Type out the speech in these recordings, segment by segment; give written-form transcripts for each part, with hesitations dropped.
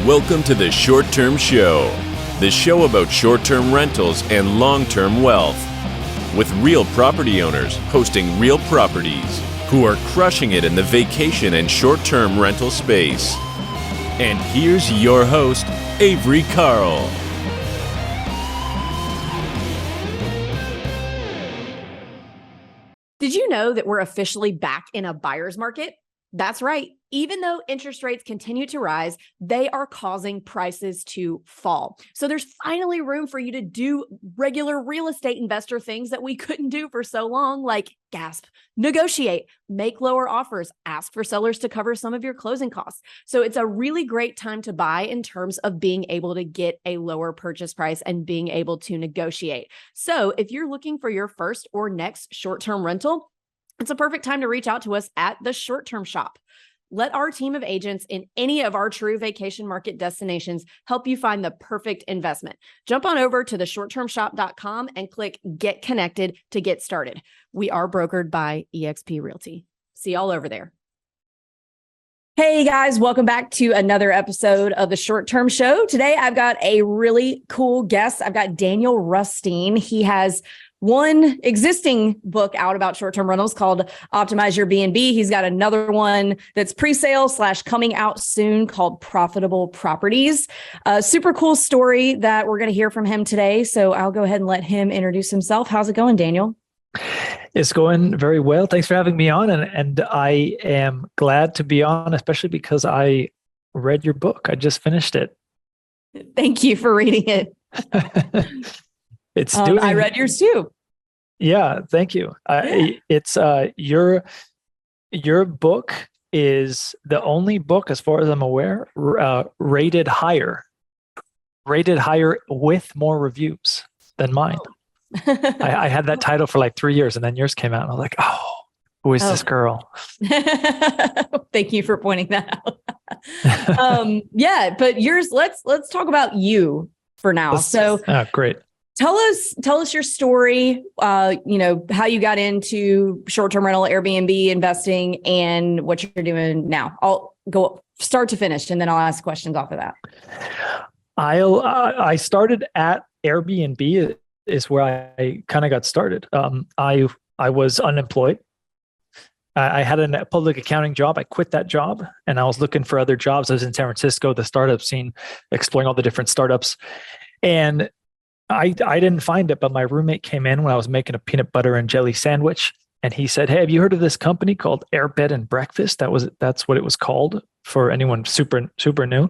Welcome to the Short Term Show, the show about short-term rentals and long-term wealth, with real property owners hosting real properties who are crushing it in the vacation and short-term rental space. And here's your host, Avery Carl. Did you know that we're officially back in a buyer's market? That's right. Even though interest rates continue to rise, they are causing prices to fall. So there's finally room for you to do regular real estate investor things that we couldn't do for so long, like gasp, negotiate, make lower offers, ask for sellers to cover some of your closing costs. So it's a really great time to buy in terms of being able to get a lower purchase price and being able to negotiate. So if you're looking for your first or next short-term rental, it's a perfect time to reach out to us at the Short Term Shop. Let our team of agents in any of our true vacation market destinations help you find the perfect investment. Jump on over to theshorttermshop.com and click Get Connected to get started. We are brokered by eXp Realty. See y'all over there. Hey guys, welcome back to another episode of the Short Term Show. Today I've got a really cool guest. I've got Daniel Rusteen. He has one existing book out about short-term rentals called Optimize Your BNB. He's got another one that's pre-sale / coming out soon called Profitable Properties. Super cool story that we're going to hear from him today. So I'll go ahead and let him introduce himself. How's it going, Daniel? It's going very well. Thanks for having me on. And I am glad to be on, especially because I read your book. I just finished it. Thank you for reading it. I read yours too. Yeah, thank you. It's your book is the only book, as far as I'm aware, rated higher with more reviews than mine. I had that title for like 3 years, and then yours came out, and I was like, "Oh, who is this girl?" Thank you for pointing that out. But yours. Let's talk about you for now. Great. Tell us your story, how you got into short-term rental, Airbnb investing, and what you're doing now. I'll go start to finish, and then I'll ask questions off of that. I started at Airbnb is where I kind of got started. I was unemployed. I had a public accounting job. I quit that job, and I was looking for other jobs. I was in San Francisco, the startup scene, exploring all the different startups. And I didn't find it, but my roommate came in when I was making a peanut butter and jelly sandwich, and he said, "Hey, have you heard of this company called Air Bed and Breakfast?" That's what it was called for anyone super new.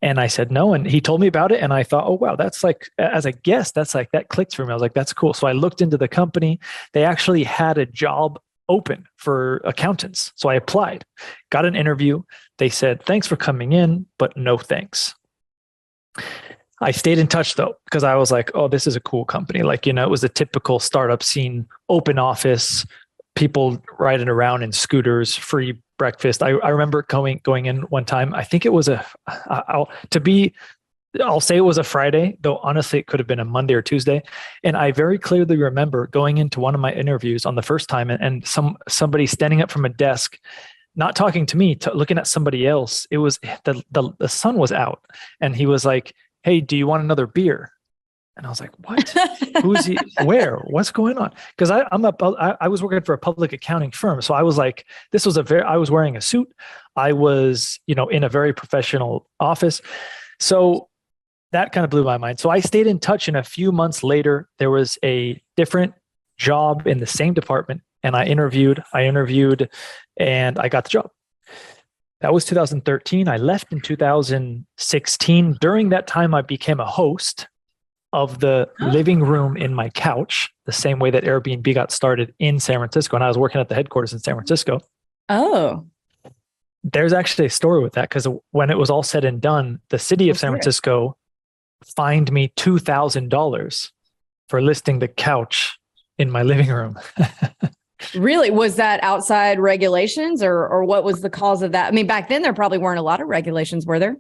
And I said no, and he told me about it, and I thought, oh wow, that's like, as a guest, that's like, that clicked for me. I was like, that's cool. So I looked into the company. They actually had a job open for accountants, so I applied, got an interview. They said, "Thanks for coming in, but no thanks." I stayed in touch though, because I was like, oh, this is a cool company. Like, it was a typical startup scene, open office, people riding around in scooters, free breakfast. I remember going in one time. I think it was I'll say it was a Friday, though honestly, it could have been a Monday or Tuesday. And I very clearly remember going into one of my interviews on the first time, and somebody standing up from a desk, not talking to me, looking at somebody else. It was the sun was out, and he was like, "Hey, do you want another beer?" And I was like, "What? Who's he? Where? What's going on?" Because I was working for a public accounting firm, so I was like, I was wearing a suit. I was, in a very professional office, so that kind of blew my mind. So I stayed in touch, and a few months later, there was a different job in the same department, and I interviewed, and I got the job. That was 2013. I left in 2016. During that time, I became a host of the living room in my couch, the same way that Airbnb got started in San Francisco. And I was working at the headquarters in San Francisco. Oh. There's actually a story with that, because when it was all said and done, the city of San Francisco fined me $2,000 for listing the couch in my living room. Really? Was that outside regulations or what was the cause of that? I mean, back then there probably weren't a lot of regulations, were there?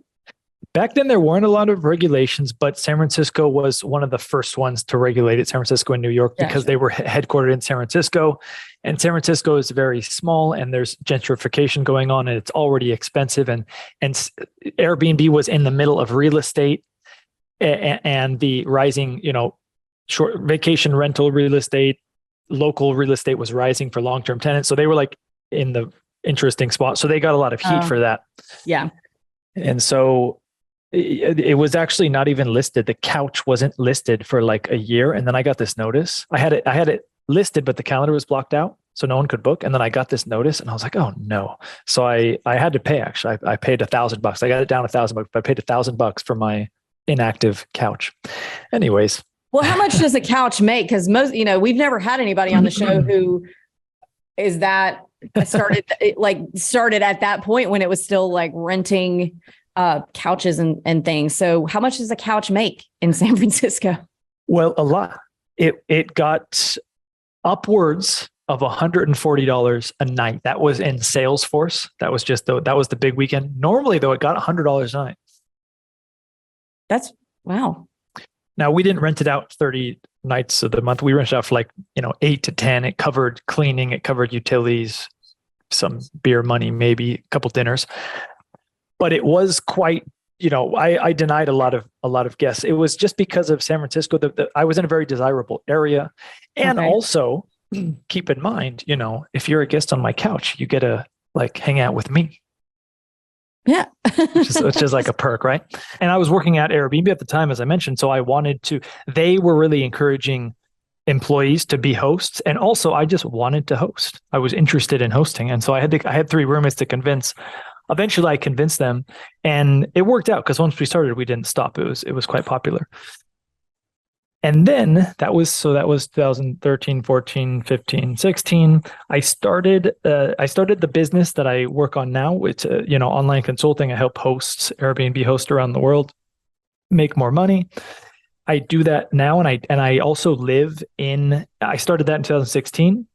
Back then, there weren't a lot of regulations, but San Francisco was one of the first ones to regulate it, San Francisco and New York, because they were headquartered in San Francisco. And San Francisco is very small, and there's gentrification going on, and it's already expensive. And Airbnb was in the middle of real estate and the rising, short vacation rental real estate, local real estate was rising for long-term tenants. So they were like in the interesting spot. So they got a lot of heat for that. Yeah. And so it was actually not even listed. The couch wasn't listed for like a year. And then I got this notice. I had it listed, but the calendar was blocked out, so no one could book. And then I got this notice and I was like, oh no. So I had to pay, actually. I paid $1,000. I got it down $1,000, but I paid $1,000 for my inactive couch. Anyways. Well, how much does a couch make? Because most, we've never had anybody on the show who is that started at that point when it was still like renting couches and things. So how much does a couch make in San Francisco? Well, a lot. It got upwards of $140 a night. That was in Salesforce. That was the big weekend. Normally though, it got $100 a night. That's wow. Now we didn't rent it out 30 nights of the month. We rented out for 8 to 10. It covered cleaning, it covered utilities, some beer money, maybe a couple dinners. But it was quite, I denied a lot of guests. It was just because of San Francisco. I was in a very desirable area. And also keep in mind, if you're a guest on my couch, you get to hang out with me. Yeah. which is like a perk, right? And I was working at Airbnb at the time, as I mentioned. So they were really encouraging employees to be hosts. And also I just wanted to host. I was interested in hosting. And so I had 3 roommates to convince. Eventually I convinced them, and it worked out because once we started, we didn't stop. It was quite popular. And then that was 2013, 14, 15, 16. I started the business that I work on now. It's online consulting. I help Airbnb hosts around the world make more money. I do that now, and I also I started that in 2016,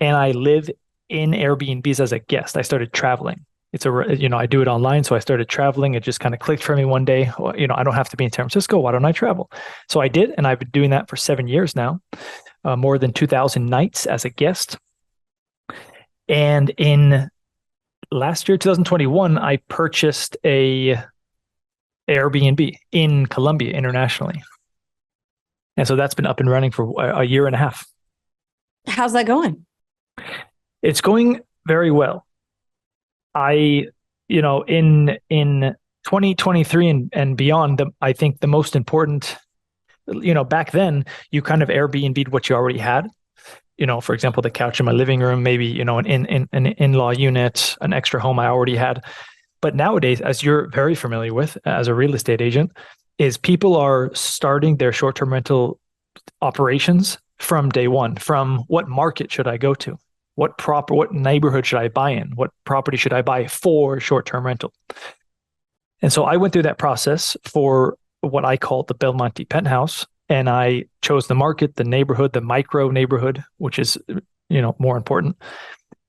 and I live in Airbnbs as a guest. I started traveling. I do it online. So I started traveling. It just kind of clicked for me one day. Well, I don't have to be in San Francisco. Why don't I travel? So I did. And I've been doing that for 7 years now, more than 2,000 nights as a guest. And in last year, 2021, I purchased a Airbnb in Colombia internationally. And so that's been up and running for a year and a half. How's that going? It's going very well. In 2023 and beyond, I think the most important, back then you kind of Airbnb'd what you already had. For example, the couch in my living room, maybe, an in-law unit, an extra home I already had. But nowadays, as you're very familiar with as a real estate agent, is people are starting their short-term rental operations from day one. From what market should I go to? What neighborhood should I buy in? What property should I buy for short-term rental? And so I went through that process for what I call the Belmonte penthouse. And I chose the market, the neighborhood, the micro neighborhood, which is, more important.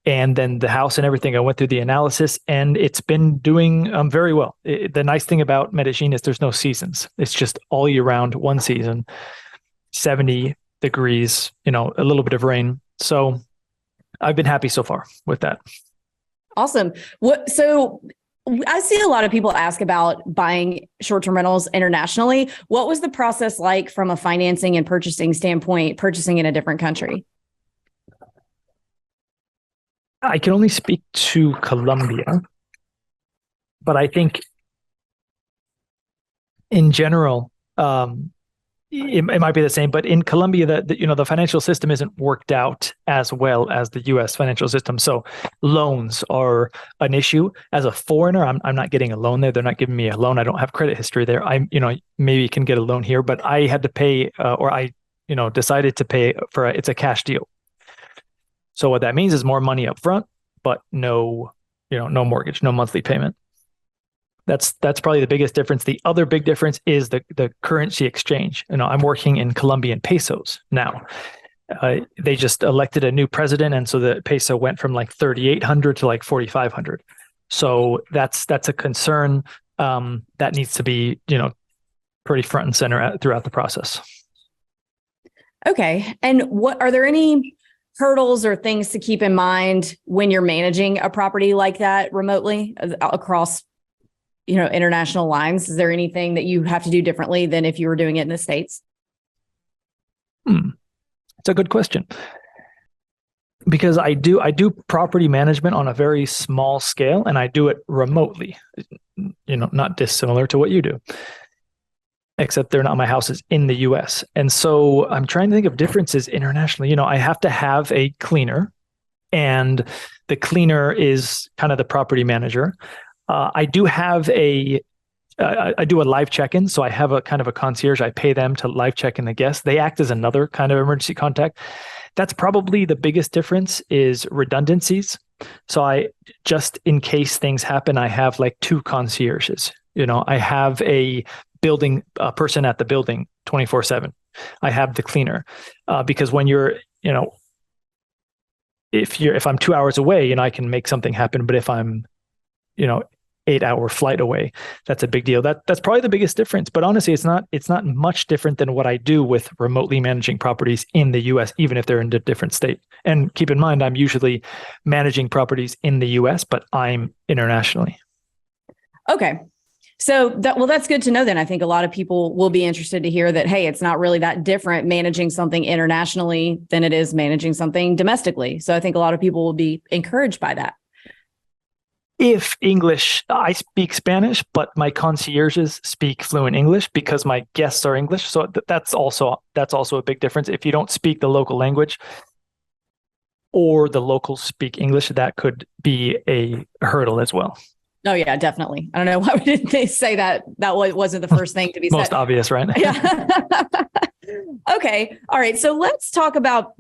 And then the house and everything. I went through the analysis, and it's been doing very well. The nice thing about Medellin is there's no seasons. It's just all year round, one season, 70 degrees, a little bit of rain. So I've been happy so far with that. Awesome. So I see a lot of people ask about buying short-term rentals internationally. What was the process like from a financing and purchasing standpoint, purchasing in a different country? I can only speak to Colombia, but I think in general, it might be the same, but in Colombia, the financial system isn't worked out as well as the U.S. financial system. So loans are an issue. As a foreigner, I'm not getting a loan there. They're not giving me a loan. I don't have credit history there. Maybe can get a loan here, but I had to pay, decided to pay for it's a cash deal. So what that means is more money up front, but no mortgage, no monthly payment. That's probably the biggest difference. The other big difference is the currency exchange. I'm working in Colombian pesos now. They just elected a new president, and so the peso went from 3,800 to 4,500. So that's a concern. that needs to be, pretty front and center throughout the process. Okay. And what are there any hurdles or things to keep in mind when you're managing a property like that remotely across, international lines? Is there anything that you have to do differently than if you were doing it in the States? It's a good question. Because I do property management on a very small scale, and I do it remotely, not dissimilar to what you do, except they're not my houses in the US. And so I'm trying to think of differences internationally. I have to have a cleaner, and the cleaner is kind of the property manager. I do have I do a live check-in. So I have a kind of a concierge. I pay them to live check in the guests. They act as another kind of emergency contact. That's probably the biggest difference is redundancies. So I, just in case things happen, I have like 2 concierges. I have a person at the building 24/7. I have the cleaner because when you're, if I'm 2 hours away, I can make something happen. But if I'm, 8-hour flight away, that's a big deal. That's probably the biggest difference. But honestly, it's not much different than what I do with remotely managing properties in the US, even if they're in a different state. And keep in mind, I'm usually managing properties in the US, but I'm internationally. Okay. So that's good to know then. I think a lot of people will be interested to hear that, hey, it's not really that different managing something internationally than it is managing something domestically. So I think a lot of people will be encouraged by that. If English, I speak Spanish, but my concierges speak fluent English because my guests are English. So that's also a big difference. If you don't speak the local language or the locals speak English, that could be a hurdle as well. Oh yeah, definitely. I don't know why didn't they say that. That wasn't the first thing to be said. Most obvious, right? Yeah. Okay. All right. So let's talk about.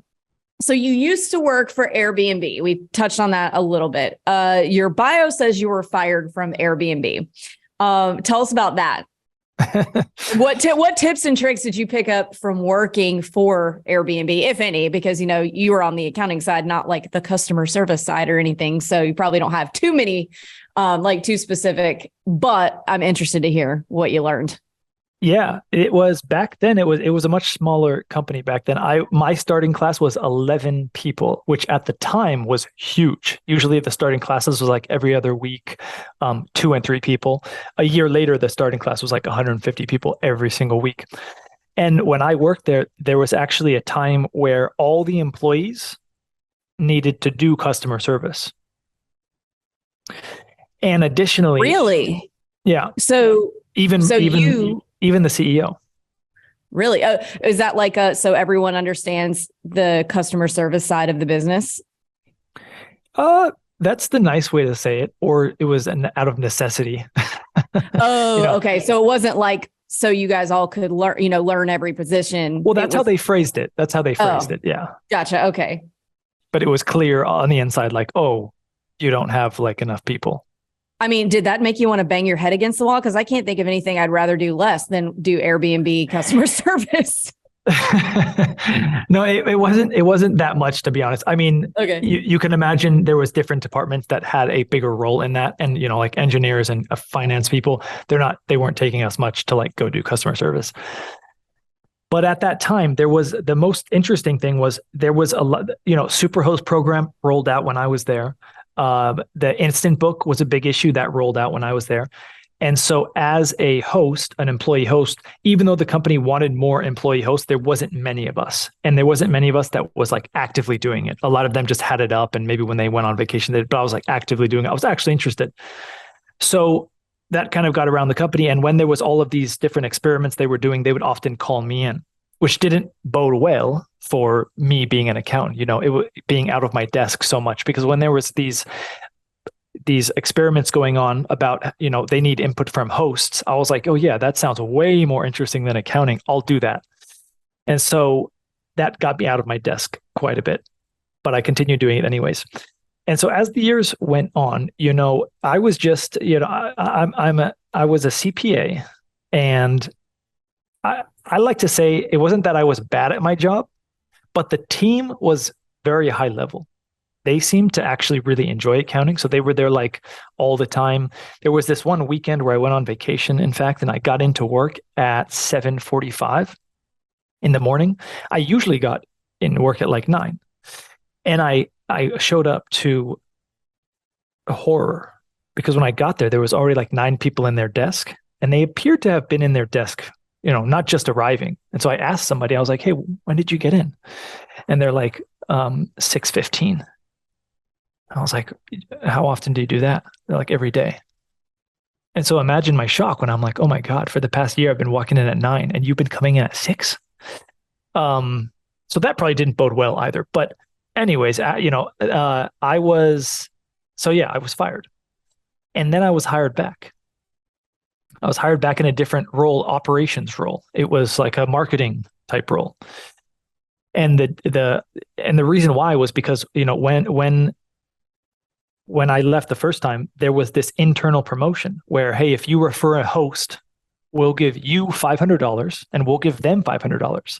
So you used to work for Airbnb. We touched on that a little bit. Your bio says you were fired from Airbnb. Tell us about that. What tips and tricks did you pick up from working for Airbnb, if any? Because, you were on the accounting side, not like the customer service side or anything. So you probably don't have too many, too specific, but I'm interested to hear what you learned. Yeah, it was back then. It was a much smaller company back then. My starting class was 11 people, which at the time was huge. Usually the starting classes was like every other week, 2 and 3 people. A year later, the starting class was like 150 people every single week. And when I worked there, there was actually a time where all the employees needed to do customer service. And additionally, really? Yeah. So even the CEO. Really? Is that like so everyone understands the customer service side of the business? That's the nice way to say it. Or it was out of necessity. Oh, okay. So it wasn't like, so you guys all could learn every position. Well, that's how they phrased it. It. Yeah. Gotcha. Okay. But it was clear on the inside, like, oh, you don't have like enough people. I mean, did that make you want to bang your head against the wall? Because I can't think of anything I'd rather do less than do Airbnb customer service. No, it wasn't that much, to be honest. I mean, okay. You can imagine there was different departments that had a bigger role in that. And, like engineers and finance people, they weren't taking us much to like go do customer service. But at that time, the most interesting thing was there was a lot, Superhost program rolled out when I was there. The instant book was a big issue that rolled out when I was there. And so as a host, an employee host, even though the company wanted more employee hosts, there wasn't many of us. And there wasn't many of us that was like actively doing it. A lot of them just had it up and maybe when they went on vacation, but I was like actively doing it. I was actually interested. So that kind of got around the company. And when there was all of these different experiments they were doing, they would often call me in, which didn't bode well for me being an accountant, it was being out of my desk so much, because when there was these experiments going on about, they need input from hosts, I was like, oh yeah, that sounds way more interesting than accounting. I'll do that. And so that got me out of my desk quite a bit, but I continued doing it anyways. And so as the years went on, I was just, I was a CPA, and I like to say it wasn't that I was bad at my job, but the team was very high level. they seemed to actually really enjoy accounting. So they were there like all the time. There was this one weekend where I went on vacation, in fact, and I got into work at 7:45 in the morning. I usually got in work at like 9. And I showed up to a horror because when I got there, there was already like 9 people in their desk, and they appeared to have been in their desk, not just arriving. And so I asked somebody, I was like, hey, when did you get in? And they're like, 6:15. I was like, how often do you do that? They're like, every day. And so imagine my shock when I'm like, oh my God, for the past year, I've been walking in at 9 and you've been coming in at 6. So that probably didn't bode well either. But anyways, I was fired. And then I was hired back. I was hired back in a different role, operations role. It was like a marketing type role. And the reason why was because, when I left the first time, there was this internal promotion where, hey, if you refer a host, we'll give you $500 and we'll give them $500.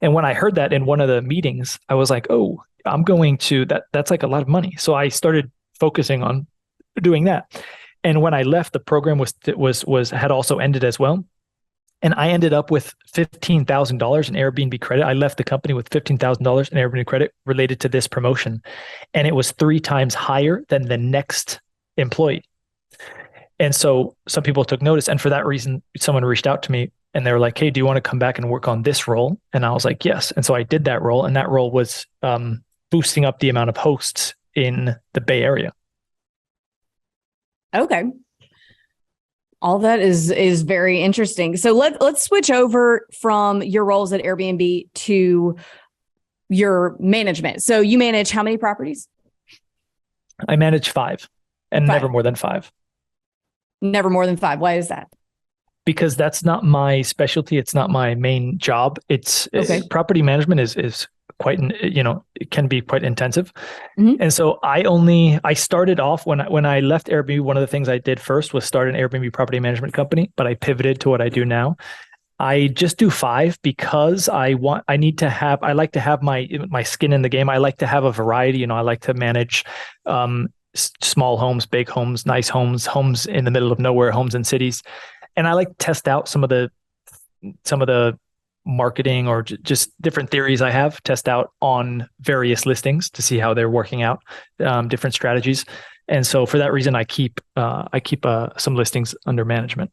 And when I heard that in one of the meetings, I was like, oh, I'm going to that's like a lot of money. So I started focusing on doing that. And when I left, the program had also ended as well. And I ended up with $15,000 in Airbnb credit. I left the company with $15,000 in Airbnb credit related to this promotion. And it was 3 times higher than the next employee. And so some people took notice. And for that reason, someone reached out to me and they were like, hey, do you want to come back and work on this role? And I was like, yes. And so I did that role. And that role was boosting up the amount of hosts in the Bay Area. Okay. All that is very interesting. So let's switch over from your roles at Airbnb to your management. So you manage how many properties? I manage 5 and 5. never more than 5. Never more than 5. Why is that? Because that's not my specialty. It's not my main job. Property management is quite, it can be quite intensive. Mm-hmm. And so I started off when I left Airbnb, one of the things I did first was start an Airbnb property management company, but I pivoted to what I do now. I just do 5 because I like to have my skin in the game. I like to have a variety. I like to manage small homes, big homes, nice homes in the middle of nowhere, homes in cities. And I like to test out some of the marketing or just different theories I have, test out on various listings to see how they're working out, different strategies. And so for that reason, I keep some listings under management.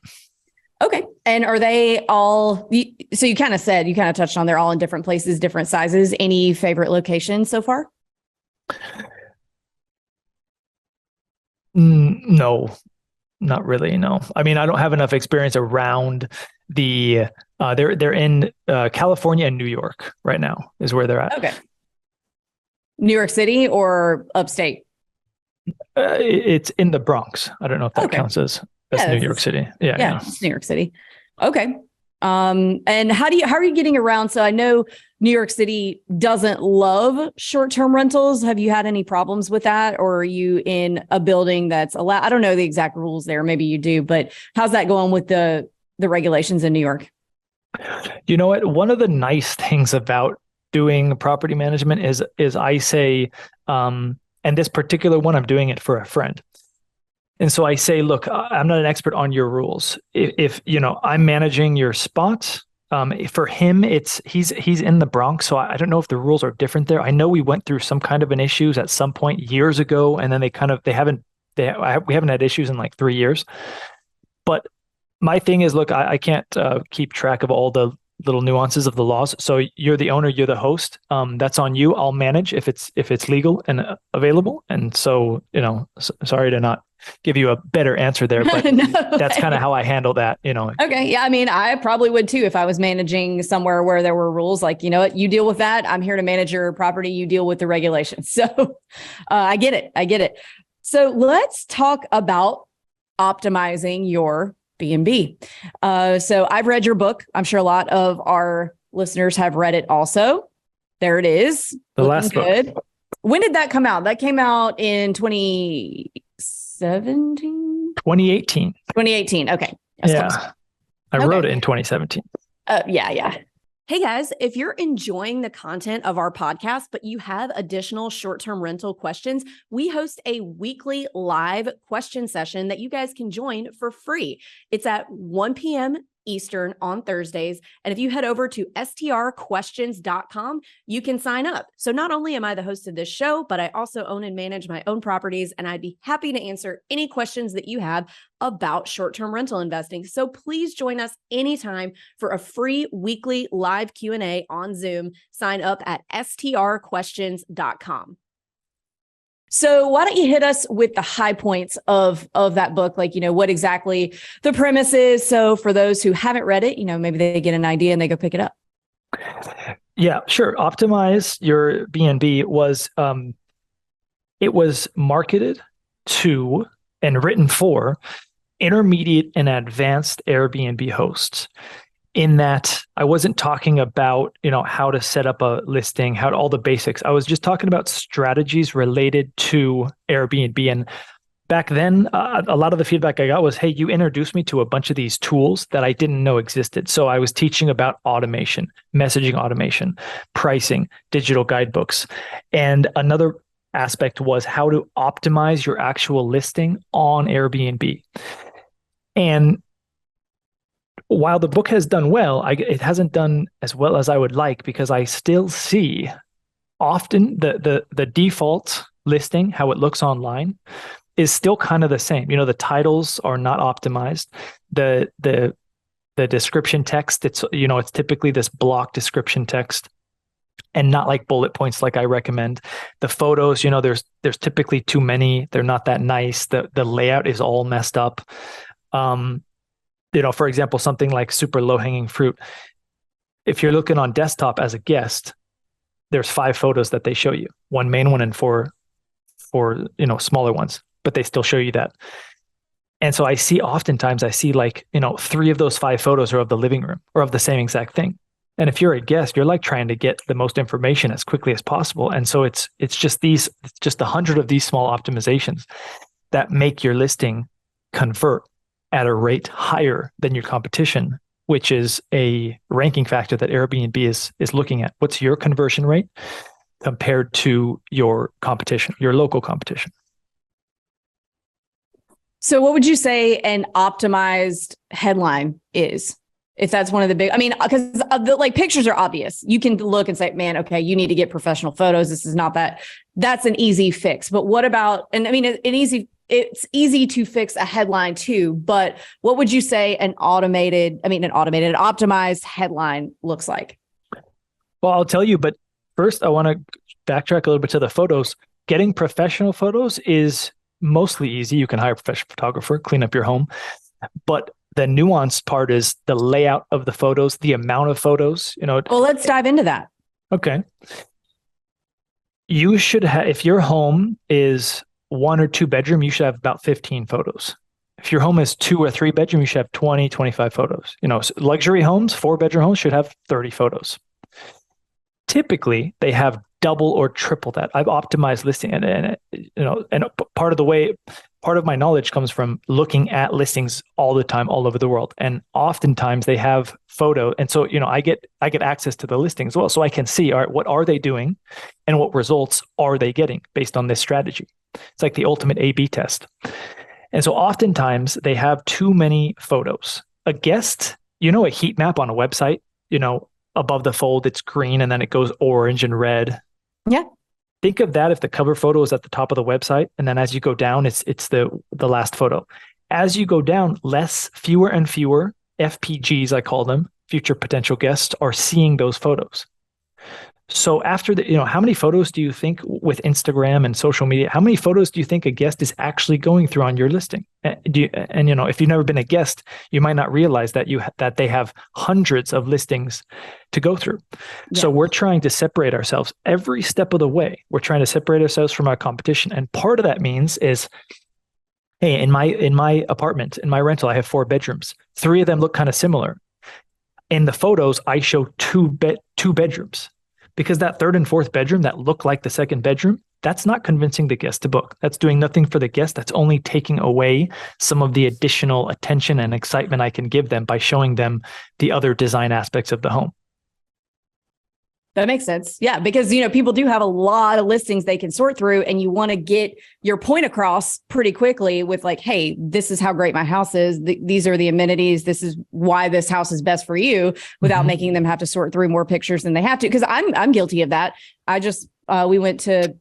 Okay. And are they all, so you kind of touched on they're all in different places, different sizes. Any favorite locations so far? No, not really. No. I mean, I don't have enough experience around they're in California and New York right now is where they're at. Okay. New York City or upstate? It's in the Bronx. I don't know if that counts as New York City. Yeah. It's New York City. Okay. And how are you getting around? So I know New York City doesn't love short-term rentals. Have you had any problems with that? Or are you in a building that's allowed? I don't know the exact rules there. Maybe you do, but how's that going with the regulations in New York? You know what? One of the nice things about doing property management is I say, and this particular one, I'm doing it for a friend. And so I say, look, I'm not an expert on your rules. If I'm managing your spots, for him, he's in the Bronx. So I don't know if the rules are different there. I know we went through some kind of an issues at some point years ago, and then we haven't had issues in like 3 years. But my thing is, look, I can't keep track of all the little nuances of the laws. So you're the owner, you're the host. That's on you. I'll manage if it's legal and available. And so, sorry to not give you a better answer there, but that's kind of how I handle that, Okay. Yeah. I mean, I probably would too, if I was managing somewhere where there were rules like, what, you deal with that. I'm here to manage your property. You deal with the regulations. So I get it. So let's talk about optimizing your BNB. So I've read your book. I'm sure a lot of our listeners have read it also. There it is. The last book. When did that come out? That came out in 2017? 2018. 2018. Okay. I wrote it in 2017. Yeah. Hey guys, if you're enjoying the content of our podcast, but you have additional short-term rental questions, we host a weekly live question session that you guys can join for free. It's at 1 p.m. Eastern on Thursdays. And if you head over to strquestions.com, you can sign up. So not only am I the host of this show, but I also own and manage my own properties, and I'd be happy to answer any questions that you have about short-term rental investing. So please join us anytime for a free weekly live Q&A on Zoom. Sign up at strquestions.com. So why don't you hit us with the high points of that book? Like, what exactly the premise is. So for those who haven't read it, maybe they get an idea and they go pick it up. Yeah, sure. Optimize Your BNB was, it was marketed to and written for intermediate and advanced Airbnb hosts. In that I wasn't talking about, how to set up a listing, how to all the basics. I was just talking about strategies related to Airbnb. And back then, a lot of the feedback I got was, hey, you introduced me to a bunch of these tools that I didn't know existed. So I was teaching about automation, messaging automation, pricing, digital guidebooks. And another aspect was how to optimize your actual listing on Airbnb. And while the book has done well, it hasn't done as well as I would like, because I still see often the default listing, how it looks online, is still kind of the same. The titles are not optimized. The description text, it's typically this block description text and not like bullet points like I recommend. The photos, there's typically too many. They're not that nice. The layout is all messed up. For example, something like super low-hanging fruit. If you're looking on desktop as a guest, there's 5 photos that they show you, one main one and four smaller ones, but they still show you that. And so oftentimes I see 3 of those 5 photos are of the living room or of the same exact thing. And if you're a guest, you're like trying to get the most information as quickly as possible. And so it's just 100 of these small optimizations that make your listing convert at a rate higher than your competition, which is a ranking factor that Airbnb is looking at. What's your conversion rate compared to your competition, your local competition? So what would you say an optimized headline is? If that's one of the big, because the pictures are obvious. You can look and say, man, okay, you need to get professional photos. This is not that. That's an easy fix. But what about, it's easy to fix a headline too, but what would you say an optimized headline looks like? Well, I'll tell you, but first I want to backtrack a little bit to the photos. Getting professional photos is mostly easy. You can hire a professional photographer, clean up your home. But the nuanced part is the layout of the photos, the amount of photos, Well, let's dive into that. Okay. You should have, if your home is 1 or 2 bedroom, you should have about 15 photos. If your home is 2 or 3 bedroom, you should have 20, 25 photos. Luxury homes, 4-bedroom homes should have 30 photos. Typically, they have double or triple that. I've optimized listing, and part of my knowledge comes from looking at listings all the time, all over the world. And oftentimes they have photo. And so, I get access to the listing as well. So I can see, all right, what are they doing and what results are they getting based on this strategy? It's like the ultimate A/B test. And so oftentimes they have too many photos. A guest, a heat map on a website, above the fold, it's green and then it goes orange and red. Yeah. Think of that if the cover photo is at the top of the website, and then as you go down, it's the last photo. As you go down, fewer and fewer FPGs, I call them, future potential guests, are seeing those photos. So after how many photos do you think with Instagram and social media, how many photos do you think a guest is actually going through on your listing? If you've never been a guest, you might not realize that that they have hundreds of listings to go through. Yeah. So we're trying to separate ourselves every step of the way. We're trying to separate ourselves from our competition. And part of that means is, hey, in my apartment, in my rental, I have 4 bedrooms. 3 of them look kind of similar. In the photos, I show two bedrooms. Because that 3rd and 4th bedroom that look like the 2nd bedroom, that's not convincing the guest to book. That's doing nothing for the guest. That's only taking away some of the additional attention and excitement I can give them by showing them the other design aspects of the home. That makes sense. Yeah, because people do have a lot of listings they can sort through, and you want to get your point across pretty quickly with like, hey, this is how great my house is. These are the amenities. This is why this house is best for you, without making them have to sort through more pictures than they have to. Because I'm guilty of that. I just we went to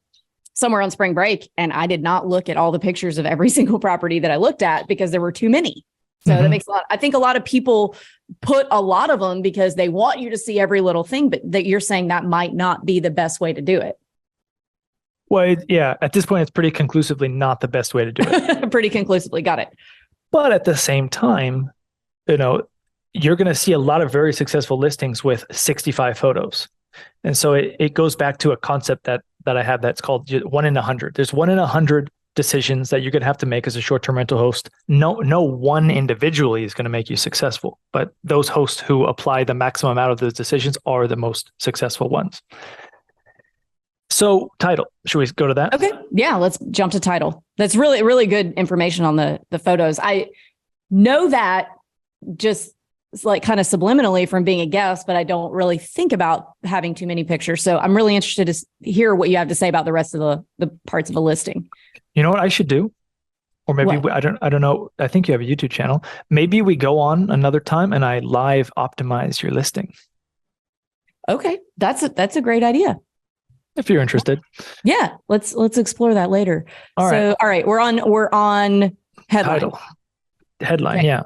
somewhere on spring break, and I did not look at all the pictures of every single property that I looked at because there were too many. So that makes I think a lot of people put a lot of them because they want you to see every little thing, but that you're saying that might not be the best way to do it. Well, at this point, it's pretty conclusively not the best way to do it. Pretty conclusively. Got it. But at the same time, you're going to see a lot of very successful listings with 65 photos. And so it goes back to a concept that I have that's called 1 in 100. There's 1 in 100 decisions that you're going to have to make as a short-term rental host. No one individually is going to make you successful, but those hosts who apply the maximum amount of those decisions are the most successful ones. So title, should we go to that? Okay. Yeah, let's jump to title. That's really, really good information on the photos. I know that just like kind of subliminally from being a guest, but I don't really think about having too many pictures. So I'm really interested to hear what you have to say about the rest of the parts of a listing. You know what I should do? Or maybe I don't know. I think you have a YouTube channel. Maybe we go on another time and I live optimize your listing. Okay. That's a great idea. If you're interested. Yeah. Let's explore that later. All right. We're on headline. Title. Headline. Okay. Yeah.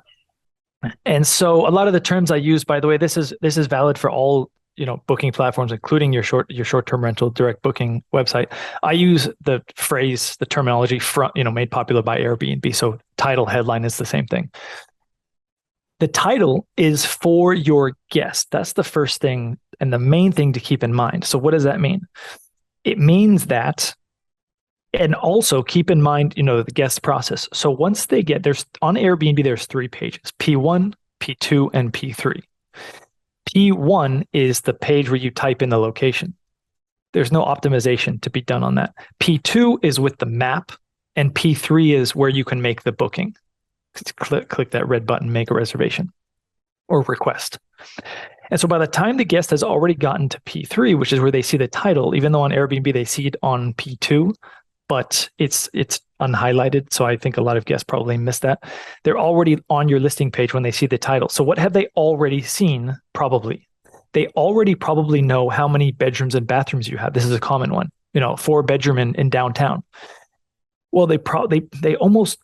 And so a lot of the terms I use, by the way, this is valid for all booking platforms, including your short-term rental direct booking website. I use the phrase, the terminology made popular by Airbnb. So title, headline is the same thing. The title is for your guest. That's the first thing and the main thing to keep in mind. So what does that mean? It means that, and also keep in mind, the guest process. So once they there's on Airbnb, there's 3 pages, P1, P2, and P3. P1 is the page where you type in the location. There's no optimization to be done on that. P2 is with the map, and P3 is where you can make the booking. Click that red button, make a reservation or request. And so by the time the guest has already gotten to P3, which is where they see the title, even though on Airbnb they see it on P2, but it's unhighlighted. So I think a lot of guests probably missed that. They're already on your listing page when they see the title. So what have they already seen? Probably. They already probably know how many bedrooms and bathrooms you have. This is a common one, 4-bedroom in downtown. Well, they almost,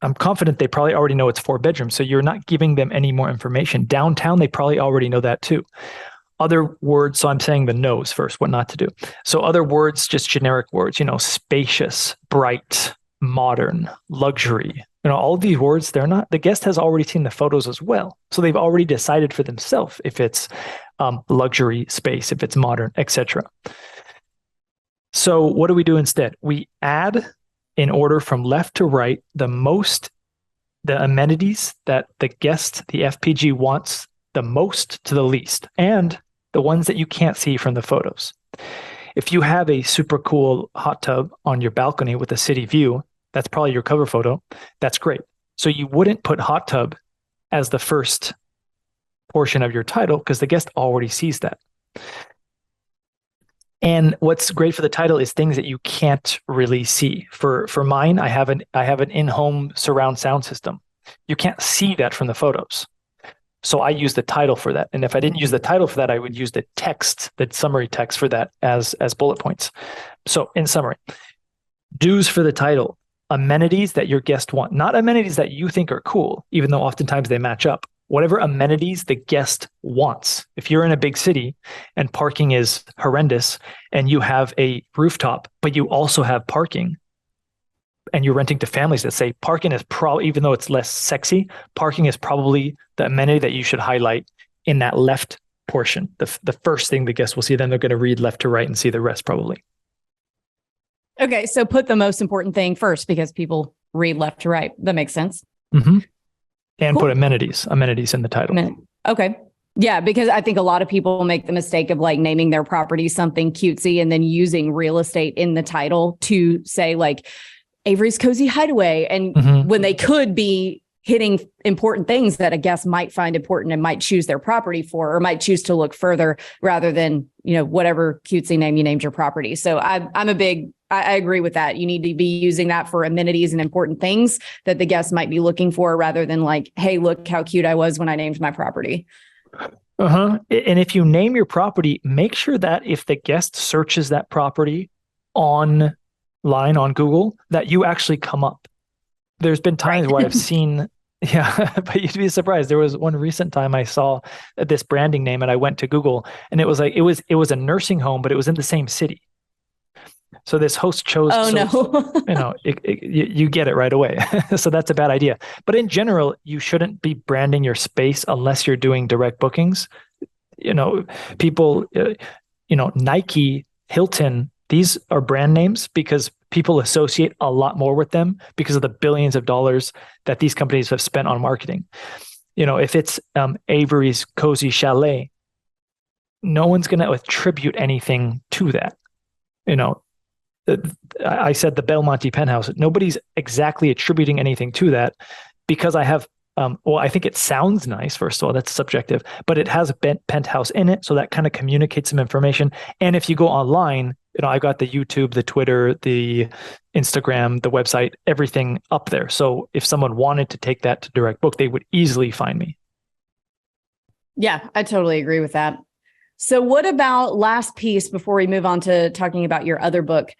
I'm confident they probably already know it's 4 bedrooms. So you're not giving them any more information. Downtown, they probably already know that too. Other words, so I'm saying the no's first, what not to do. So other words, just generic words, spacious, bright, modern, luxury, all of these words, the guest has already seen the photos as well. So they've already decided for themselves if it's luxury space, if it's modern, etc. So what do we do instead? We add in order from left to right, the amenities that the guest, the FPG wants the most to the least, and the ones that you can't see from the photos. If you have a super cool hot tub on your balcony with a city view, that's probably your cover photo. That's great. So you wouldn't put hot tub as the first portion of your title because the guest already sees that. And what's great for the title is things that you can't really see. For mine, I have an in-home surround sound system. You can't see that from the photos. So I use the title for that. And if I didn't use the title for that, I would use the text, the summary text for that as bullet points. So in summary, do's for the title, amenities that your guest want, not amenities that you think are cool, even though oftentimes they match up. Whatever amenities the guest wants. If you're in a big city and parking is horrendous and you have a rooftop, but you also have parking, and you're renting to families that say parking is probably, even though it's less sexy, parking is probably the amenity that you should highlight in that left portion. The first thing the guest will see, then they're going to read left to right and see the rest probably. Okay. So put the most important thing first because people read left to right. That makes sense. Mm-hmm. And cool. Put amenities in the title. Okay. Yeah, because I think a lot of people make the mistake of like naming their property something cutesy and then using real estate in the title to say like Avery's Cozy Hideaway. And when they could be hitting important things that a guest might find important and might choose their property for, or might choose to look further rather than, whatever cutesy name you named your property. So I agree with that. You need to be using that for amenities and important things that the guests might be looking for rather than like, hey, look how cute I was when I named my property. And if you name your property, make sure that if the guest searches that property online on Google, that you actually come up. There's been times where I've seen, but you'd be surprised. There was one recent time I saw this branding name and I went to Google and it was like, it was a nursing home, but it was in the same city. So this host chose, you get it right away. So that's a bad idea. But in general, you shouldn't be branding your space unless you're doing direct bookings. People, Nike, Hilton, these are brand names because people associate a lot more with them because of the billions of dollars that these companies have spent on marketing. If it's Avery's Cozy Chalet, no one's going to attribute anything to that. I said the Belmonte penthouse. Nobody's exactly attributing anything to that because I have, I think it sounds nice, first of all, that's subjective, but it has a penthouse in it. So that kind of communicates some information. And if you go online, I've got the YouTube, the Twitter, the Instagram, the website, everything up there. So if someone wanted to take that to direct book, they would easily find me. Yeah, I totally agree with that. So what about last piece before we move on to talking about your other book?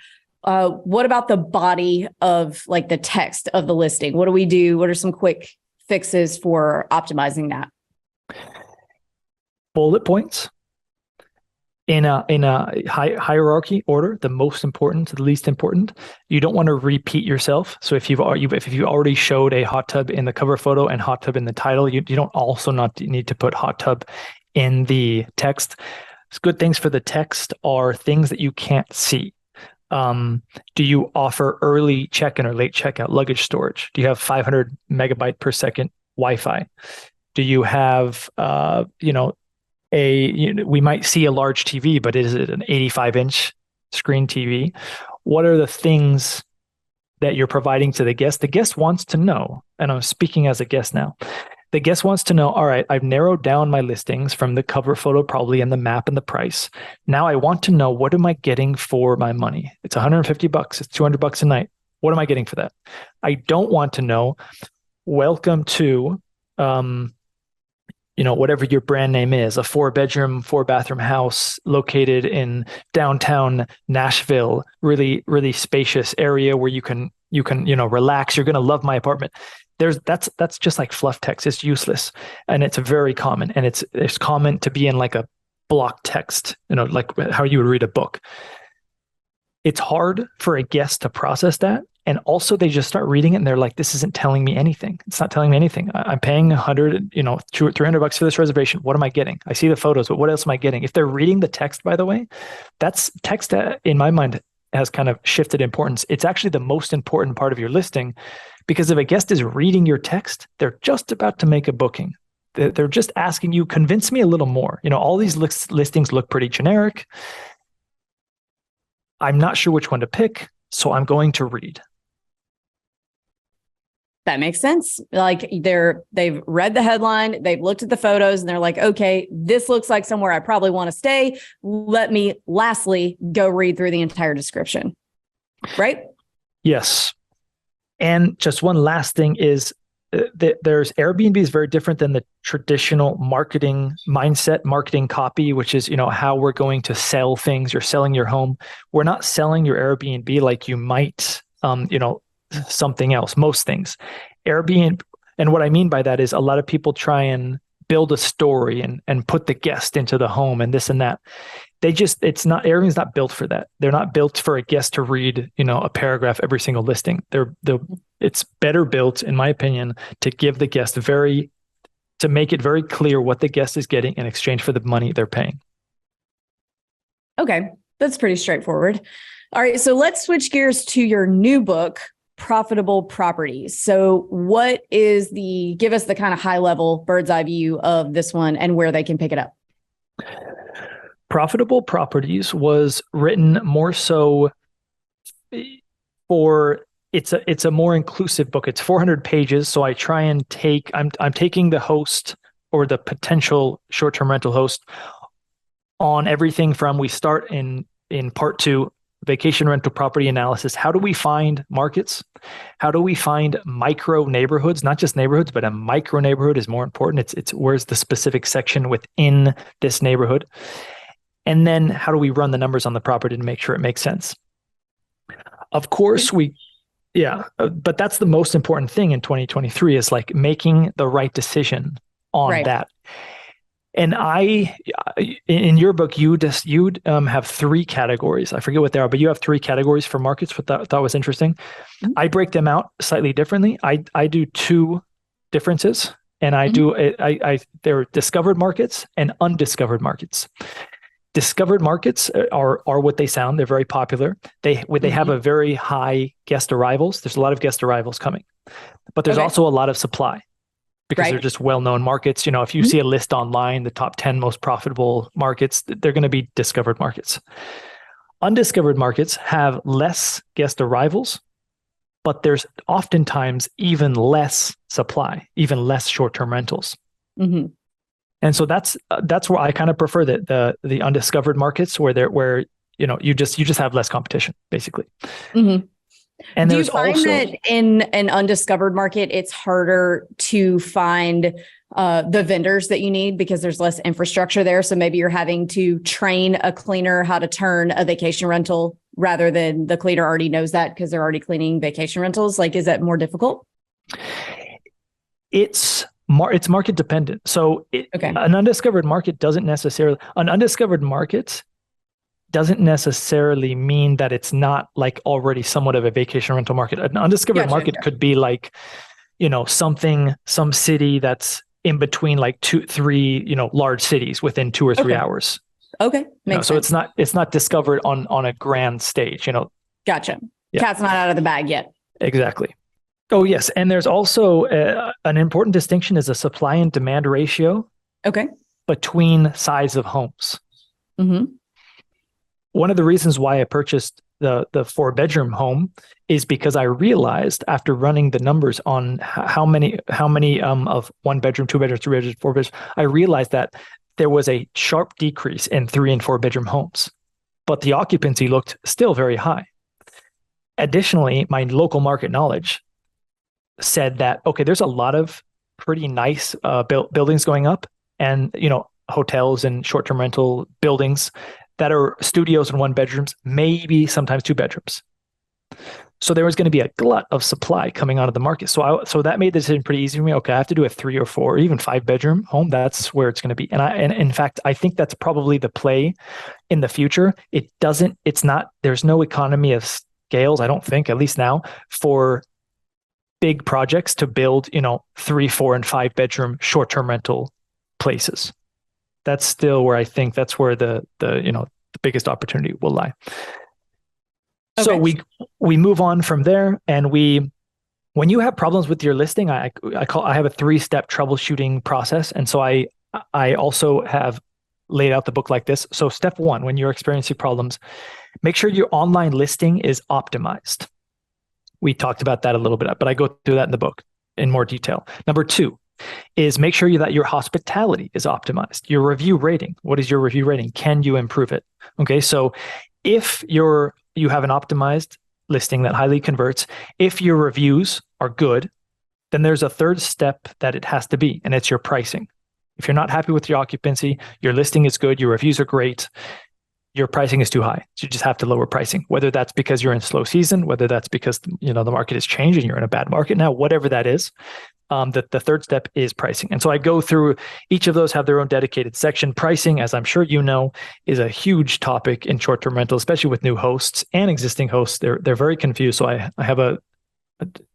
What about the body of like the text of the listing? What do we do? What are some quick fixes for optimizing that? Bullet points in a hierarchy order, the most important to the least important. You don't want to repeat yourself. So if you already showed a hot tub in the cover photo and hot tub in the title, you don't also not need to put hot tub in the text. Good things for the text are things that you can't see. Do you offer early check-in or late checkout luggage storage? Do you have 500 megabyte per second Wi-Fi? Do you have, we might see a large TV, but is it an 85-inch screen TV? What are the things that you're providing to the guest? The guest wants to know, and I'm speaking as a guest now. The guest wants to know, all right, I've narrowed down my listings from the cover photo probably and the map and the price. Now I want to know, what am I getting for my money? It's $150, it's $200 a night. What am I getting for that? I don't want to know, welcome to, whatever your brand name is, a 4-bedroom, 4-bathroom house located in downtown Nashville, really, really spacious area where you can relax. You're going to love my apartment. That's just like fluff text. It's useless. And it's very common. And it's common to be in like a block text, like how you would read a book. It's hard for a guest to process that. And also they just start reading it and they're like, this isn't telling me anything. It's not telling me anything. I'm paying $100, $300 for this reservation. What am I getting? I see the photos, but what else am I getting? If they're reading the text, by the way, that's text in my mind has kind of shifted importance. It's actually the most important part of your listing, because if a guest is reading your text, they're just about to make a booking. They're just asking you, convince me a little more. All these listings look pretty generic. I'm not sure which one to pick, so I'm going to read. That makes sense. Like they've read the headline, they've looked at the photos, and they're like, okay, this looks like somewhere I probably want to stay. Let me lastly go read through the entire description. Right? Yes. And just one last thing is there's Airbnb is very different than the traditional marketing mindset, marketing copy, which is, how we're going to sell things. You're selling your home. We're not selling your Airbnb like you might, something else, most things. Airbnb, and what I mean by that is a lot of people try and build a story and put the guest into the home and this and that. Airbnb's not built for that. They're not built for a guest to read, a paragraph every single listing. It's better built, in my opinion, to give the guest to make it very clear what the guest is getting in exchange for the money they're paying. Okay, that's pretty straightforward. All right, so let's switch gears to your new book, Profitable Properties. So give us the kind of high level bird's eye view of this one and where they can pick it up. Profitable Properties was written more so for it's a more inclusive book. It's 400 pages. So I try and I'm taking the host or the potential short-term rental host on everything from, we start in part 2, vacation rental property analysis. How do we find markets? How do we find micro neighborhoods? Not just neighborhoods, but a micro neighborhood is more important. It's where's the specific section within this neighborhood? And then how do we run the numbers on the property to make sure it makes sense? Of course, but that's the most important thing in 2023 is like making the right decision on that. And in your book, you'd have 3 categories. I forget what they are, but you have 3 categories for markets, which I thought was interesting. Mm-hmm. I break them out slightly differently. I do 2 differences, and they're discovered markets and undiscovered markets. Discovered markets are what they sound. They're very popular. They have a very high guest arrivals. There's a lot of guest arrivals coming, but there's also a lot of supply. Because they're just well-known markets. You know, if you see a list online, the top 10 most profitable markets, they're going to be discovered markets. Undiscovered markets have less guest arrivals, but there's oftentimes even less supply, even less short-term rentals. Mm-hmm. And so that's where I kind of prefer the undiscovered markets where you just have less competition, basically. Mm-hmm. And do you find that in an undiscovered market, it's harder to find the vendors that you need because there's less infrastructure there? So maybe you're having to train a cleaner how to turn a vacation rental rather than the cleaner already knows that because they're already cleaning vacation rentals. Like, is that more difficult? It's market dependent. So an undiscovered market doesn't necessarily mean that it's not like already somewhat of a vacation rental market. An undiscovered market could be like, some city that's in between like 2-3, large cities within 2 or 3 hours. Okay. Makes sense. So it's not discovered on a grand stage, Gotcha. Yeah. Cat's not out of the bag yet. Exactly. Oh, yes. And there's also an important distinction is a supply and demand ratio. Okay. Between size of homes. Mm-hmm. One of the reasons why I purchased the 4-bedroom home is because I realized after running the numbers on how many of 1 bedroom, 2 bedroom, 3 bedroom, 4 bedroom, I realized that there was a sharp decrease in 3 and 4 bedroom homes, but the occupancy looked still very high. Additionally, my local market knowledge said that, okay, there's a lot of pretty nice buildings going up and, hotels and short-term rental buildings that are studios and 1 bedrooms, maybe sometimes 2 bedrooms. So there was going to be a glut of supply coming out of the market. So that made the decision pretty easy for me. Okay, I have to do a 3 or 4 or even 5 bedroom home. That's where it's going to be. And in fact, I think that's probably the play in the future. There's no economy of scales, I don't think, at least now, for big projects to build, 3, 4, and 5 bedroom short-term rental places. That's still where I think that's where the biggest opportunity will lie. Okay. So we move on from there, and when you have problems with your listing, I have a 3-step troubleshooting process, and so I also have laid out the book like this. So step 1, when you're experiencing problems, make sure your online listing is optimized. We talked about that a little bit, but I go through that in the book in more detail. Number 2 is make sure that your hospitality is optimized. Your review rating. What is your review rating? Can you improve it? Okay, so if you have an optimized listing that highly converts, if your reviews are good, then there's a 3rd step that it has to be, and it's your pricing. If you're not happy with your occupancy, your listing is good, your reviews are great, your pricing is too high. So you just have to lower pricing, whether that's because you're in slow season, whether that's because the market is changing, you're in a bad market now, whatever that is. The 3rd step is pricing. And so I go through each of those, have their own dedicated section. Pricing, as I'm sure you know, is a huge topic in short-term rental, especially with new hosts and existing hosts. They're very confused. So I have a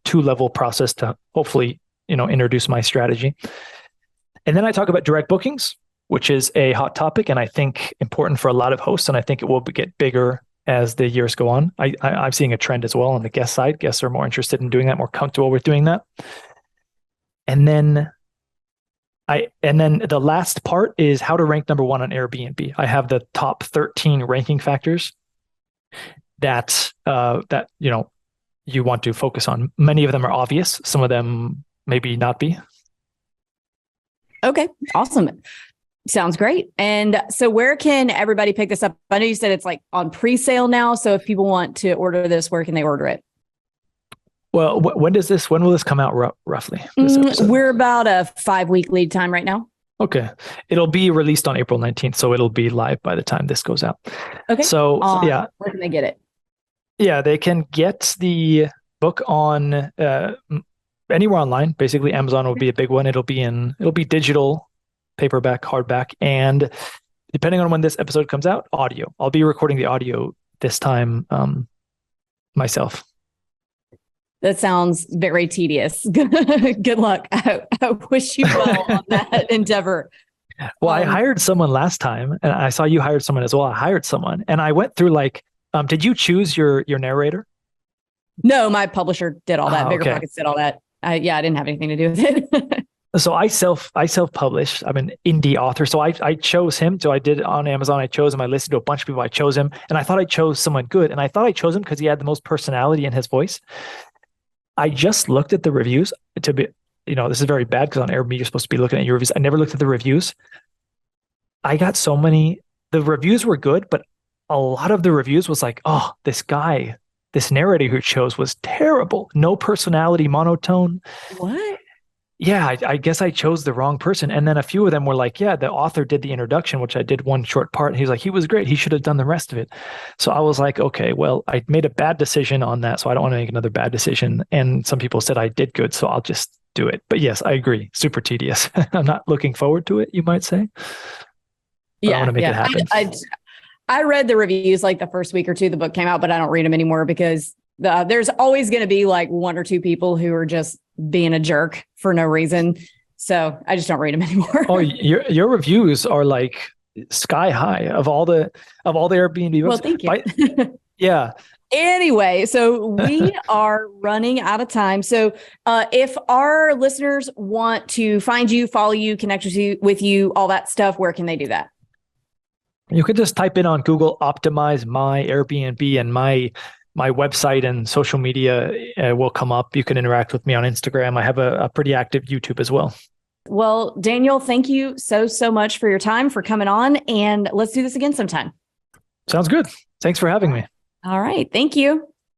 2-level process to hopefully, introduce my strategy. And then I talk about direct bookings, which is a hot topic and I think important for a lot of hosts. And I think it will get bigger as the years go on. I'm seeing a trend as well on the guest side. Guests are more interested in doing that, more comfortable with doing that. And then the last part is how to rank number 1 on Airbnb. I have the top 13 ranking factors that you want to focus on. Many of them are obvious. Some of them maybe not be. Okay, awesome. Sounds great. And so where can everybody pick this up? I know you said it's like on pre-sale now. So if people want to order this, where can they order it? Well, when will this come out roughly? This episode? We're about a 5-week lead time right now. Okay. It'll be released on April 19th. So it'll be live by the time this goes out. Okay. So yeah. Where can they get it? Yeah, they can get the book on anywhere online. Basically, Amazon will be a big one. It'll be digital, paperback, hardback, and depending on when this episode comes out, audio. I'll be recording the audio this time myself. That sounds very tedious. Good luck. I wish you well on that endeavor. Well, I hired someone last time, and I saw you hired someone as well. I hired someone, and I went through did you choose your narrator? No, my publisher did all that. Bigger okay. Pockets did all that. I didn't have anything to do with it. So I self-published. I'm an indie author. So I chose him. So I did it on Amazon. I chose him. I listened to a bunch of people. I chose him. And I thought I chose someone good. And I thought I chose him because he had the most personality in his voice. I just looked at the reviews to be, this is very bad because on Airbnb, you're supposed to be looking at your reviews. I never looked at the reviews. I got so many, the reviews were good, but a lot of the reviews was like, oh, this narrator who chose was terrible. No personality, monotone. What? Yeah, I guess I chose the wrong person. And then a few of them were like, yeah, the author did the introduction, which I did one short part. And he was like, he was great. He should have done the rest of it. So I was like, okay, well, I made a bad decision on that. So I don't want to make another bad decision. And some people said I did good. So I'll just do it. But yes, I agree. Super tedious. I'm not looking forward to it, you might say. But I want to make it happen. I read the reviews like the first week or two the book came out, but I don't read them anymore because there's always going to be like 1 or 2 people who are just being a jerk for no reason. So I just don't read them anymore. Oh, your reviews are like sky high of all the Airbnb books. Well, thank you. Yeah. Anyway, so we are running out of time. So if our listeners want to find you, follow you, connect with you, all that stuff, where can they do that? You could just type in on Google, optimize my Airbnb, and my website and social media will come up. You can interact with me on Instagram. I have a pretty active YouTube as well. Well, Daniel, thank you so much for your time, for coming on, and let's do this again sometime. Sounds good. Thanks for having me. All right. Thank you.